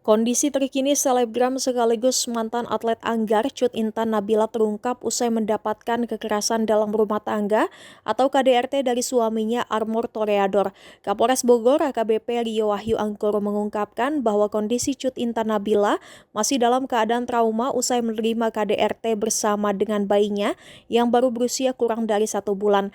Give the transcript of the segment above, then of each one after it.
Kondisi terkini selebgram sekaligus mantan atlet Anggar Cut Intan Nabila terungkap usai mendapatkan kekerasan dalam rumah tangga atau KDRT dari suaminya Armor Toreador. Kapolres Bogor AKBP Rio Wahyu Angkoro mengungkapkan bahwa kondisi Cut Intan Nabila masih dalam keadaan trauma usai menerima KDRT bersama dengan bayinya yang baru berusia kurang dari 1 bulan.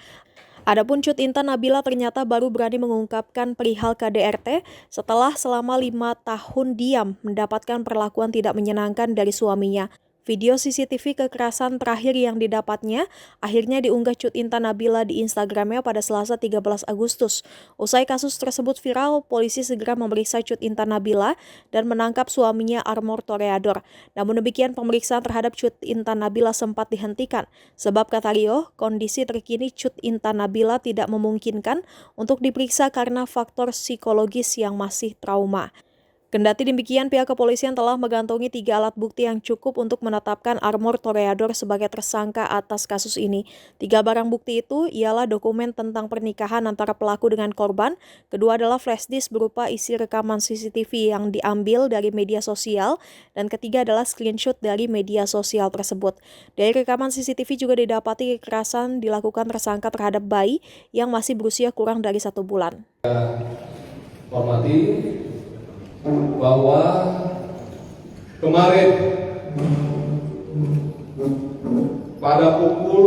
Adapun Cut Intan Nabila ternyata baru berani mengungkapkan perihal KDRT setelah selama 5 tahun diam mendapatkan perlakuan tidak menyenangkan dari suaminya. Video CCTV kekerasan terakhir yang didapatnya akhirnya diunggah Cut Intan Nabila di Instagramnya pada Selasa 13 Agustus. Usai kasus tersebut viral, polisi segera memeriksa Cut Intan Nabila dan menangkap suaminya Armor Toreador. Namun demikian pemeriksaan terhadap Cut Intan Nabila sempat dihentikan. Sebab kata Rio, kondisi terkini Cut Intan Nabila tidak memungkinkan untuk diperiksa karena faktor psikologis yang masih trauma. Kendati demikian, pihak kepolisian telah mengantongi 3 alat bukti yang cukup untuk menetapkan Armor Toreador sebagai tersangka atas kasus ini. 3 barang bukti itu ialah dokumen tentang pernikahan antara pelaku dengan korban, kedua adalah flash disk berupa isi rekaman CCTV yang diambil dari media sosial, dan ketiga adalah screenshot dari media sosial tersebut. Dari rekaman CCTV juga didapati kekerasan dilakukan tersangka terhadap bayi yang masih berusia kurang dari 1 bulan. Hormati bahwa kemarin pada pukul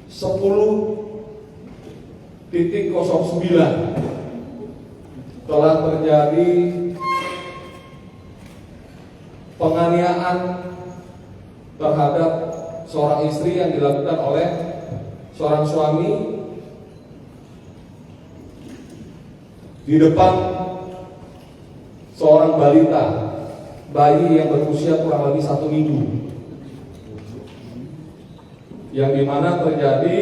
10.09 telah terjadi penganiayaan terhadap seorang istri yang dilakukan oleh seorang suami di depan seorang balita, bayi yang berusia kurang lebih 1 minggu, yang dimana terjadi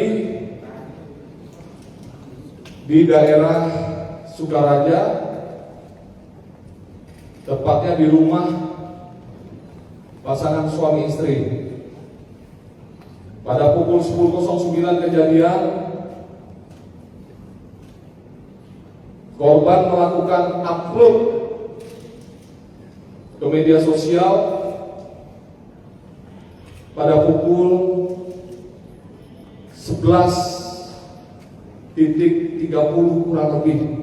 di daerah Sukaraja, tepatnya di rumah pasangan suami istri. Pada pukul 10.09 kejadian, korban melakukan upload ke media sosial pada pukul 11.30 kurang lebih.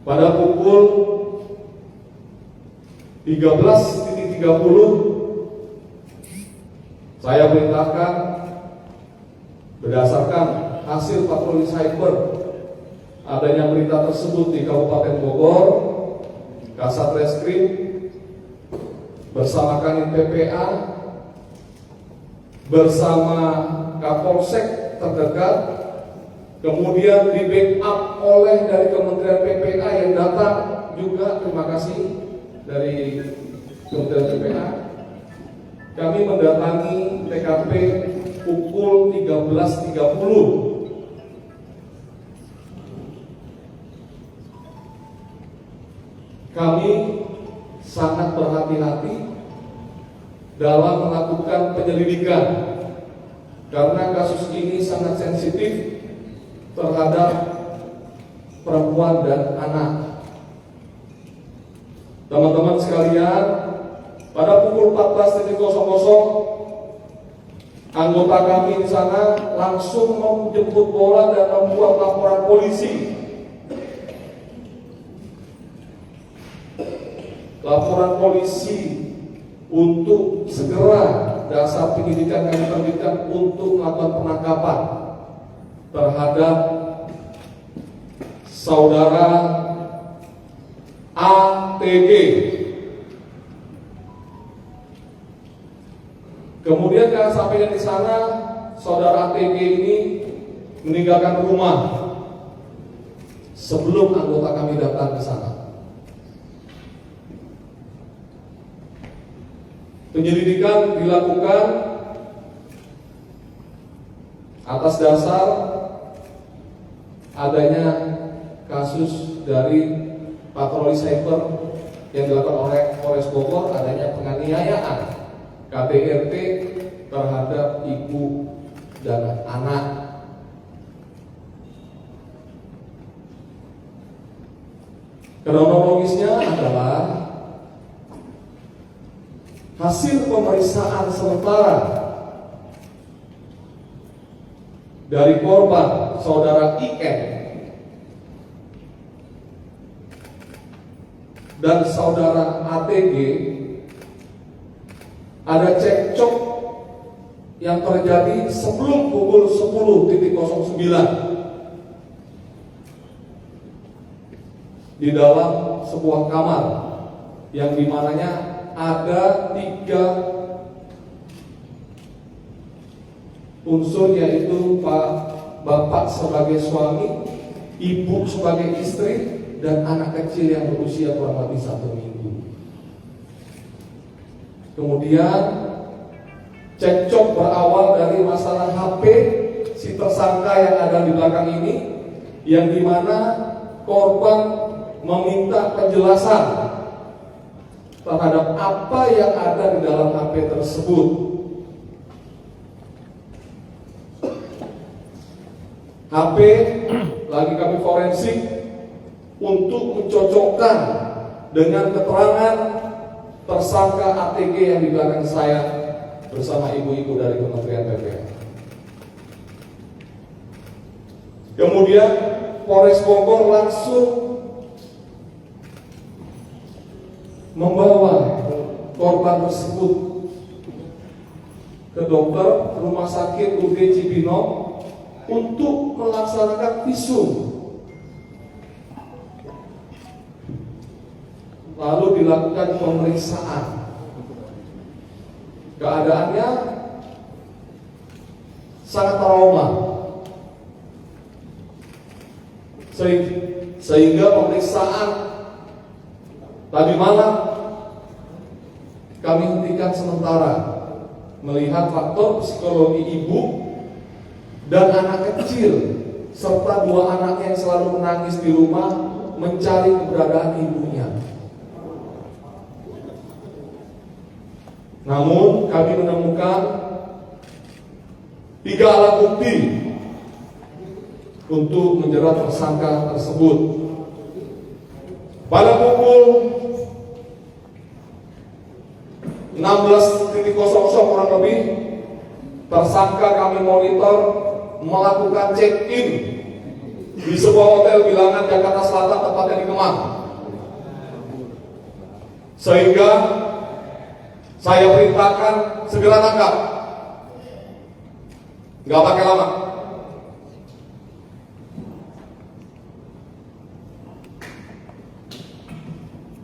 Pada pukul 13.30 saya perintahkan berdasarkan hasil patroli cyber adanya berita tersebut di Kabupaten Bogor, Kasat Reskrim bersama Kanit PPA bersama Kapolsek terdekat, kemudian di backup oleh dari Kementerian PPA yang datang juga, terima kasih dari Kementerian PPA. Kami mendatangi TKP pukul 13.30. Kami sangat berhati-hati dalam melakukan penyelidikan karena kasus ini sangat sensitif terhadap perempuan dan anak. Teman-teman sekalian, pada pukul 14.00 anggota kami di sana langsung menjemput bola dan membuat laporan polisi. Laporan polisi untuk segera dasar penyidikan kami terbitkan untuk melakukan penangkapan terhadap saudara ATG. Kemudian kami sampaikan di sana, saudara ATG ini meninggalkan rumah sebelum anggota kami datang ke sana. Penyelidikan dilakukan atas dasar adanya kasus dari patroli cyber yang dilakukan oleh Polres Bogor, adanya penganiayaan KDRT terhadap ibu dan anak. Kronologisnya adalah hasil pemeriksaan sementara dari korban saudara IN dan saudara ATG, ada cekcok yang terjadi sebelum pukul 10.09 di dalam sebuah kamar yang dimananya ada 3 unsur, yaitu bapak sebagai suami, ibu sebagai istri, dan anak kecil yang berusia kurang lebih 1 minggu. Kemudian cekcok berawal dari masalah HP si tersangka yang ada di belakang ini, yang dimana korban meminta penjelasan terhadap apa yang ada di dalam HP tersebut. HP lagi kami forensik untuk mencocokkan dengan keterangan tersangka ATG yang di belakang saya bersama ibu-ibu dari Kementerian PPR. Kemudian Polres Bogor langsung membawa korban tersebut ke dokter rumah sakit UG Cibinong untuk melaksanakan visum. Lalu dilakukan pemeriksaan. Keadaannya sangat trauma, sehingga pemeriksaan tadi malam kami hentikan sementara melihat faktor psikologi ibu dan anak kecil serta 2 anak yang selalu menangis di rumah mencari keberadaan ibunya. Namun kami menemukan 3 alat bukti untuk menjerat tersangka tersebut. Pada pukul 16.00 kurang lebih, tersangka kami monitor melakukan check-in di sebuah hotel bilangan Jakarta Selatan, tepatnya di Kemang. Sehingga saya perintahkan segera tangkap, nggak pakai lama.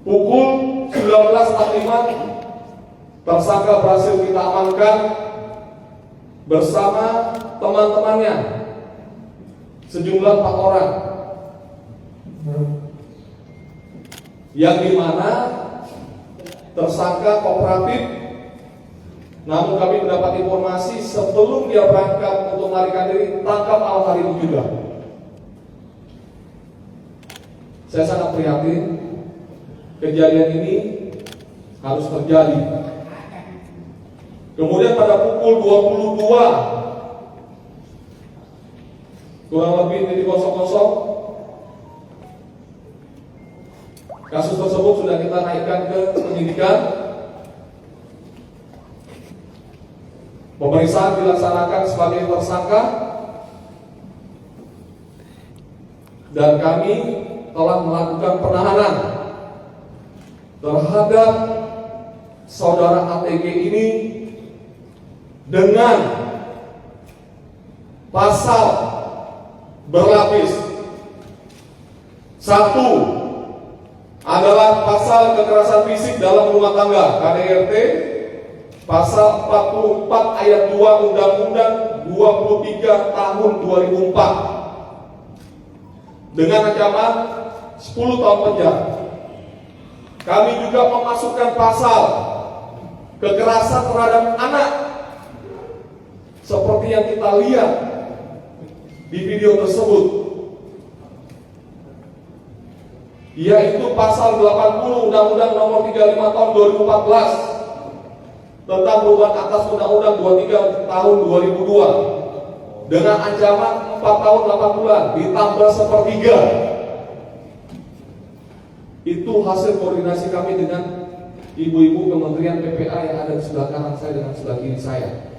Pukul 19.45 tersangka berhasil kita amankan bersama teman-temannya sejumlah 4 orang, yang dimana tersangka kooperatif. Namun kami mendapat informasi sebelum dia berangkat untuk melarikan diri, tangkap malam hari itu juga. Saya sangat prihatin, kejadian ini harus terjadi. Kemudian pada pukul 22 kurang lebih 00, kasus tersebut sudah kita naikkan ke penyidikan. Pemeriksaan dilaksanakan sebagai tersangka dan kami telah melakukan penahanan terhadap saudara ATG ini dengan pasal berlapis. 1 adalah pasal kekerasan fisik dalam rumah tangga KDRT, pasal 44 ayat 2 Undang-Undang 23 tahun 2004 dengan ancaman 10 tahun penjara. Kami juga memasukkan pasal kekerasan terhadap anak seperti yang kita lihat di video tersebut, yaitu pasal 80 Undang-Undang Nomor 35 Tahun 2014 tentang perubahan atas Undang-Undang 23 Tahun 2002 dengan ancaman 4 tahun 8 bulan ditambah 1/3. Itu hasil koordinasi kami dengan ibu-ibu Kementerian PPA yang ada di sebelah kanan saya dengan sebelah kiri saya.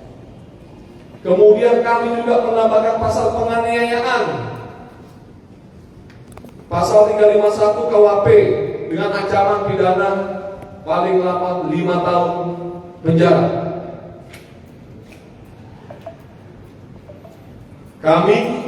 Kemudian kami juga menambahkan pasal penganiayaan, pasal 351 KUHP dengan ancaman pidana paling lama 5 tahun penjara. Kami